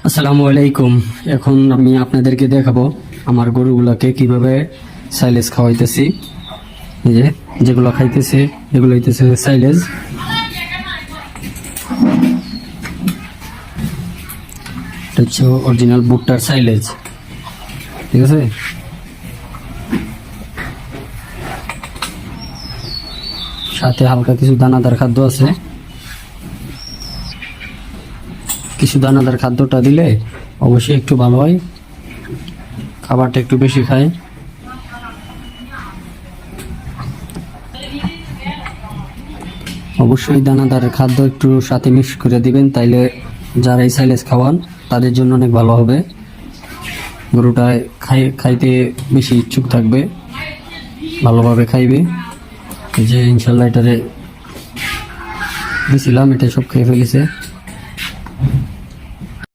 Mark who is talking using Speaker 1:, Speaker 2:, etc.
Speaker 1: আসসালামু আলাইকুম। এখন আমি আপনাদেরকে দেখাবো আমার গরুগুলাকে কিভাবে সাইলেজ খাওয়াইতেছি। এই যে যেগুলো খাইতেছে এগুলো হইতেছে সাইলেজ। এটা হচ্ছে অরিজিনাল ভুট্টার সাইলেজ, ঠিক আছে। সাথে হালকা কিছু দানাদার খাদ্য আছে। কিছু দানাদার খাদ্যটা দিলে অবশ্যই একটু ভালো হয়, খাবারটা একটু বেশি খায়। অবশ্যই দানাদার খাদ্য একটু সাথে মিক্স করে দিবেন, তাইলে যারা এই সাইলেজ খাওয়ান তাদের জন্য অনেক ভালো হবে। গরুটা খাইতে বেশি ইচ্ছুক থাকবে, ভালোভাবে খাইবে। এই যে ইনশাল্লাহ এটারে দিয়েছিলাম, এটা সব খেয়ে ফেলেছে।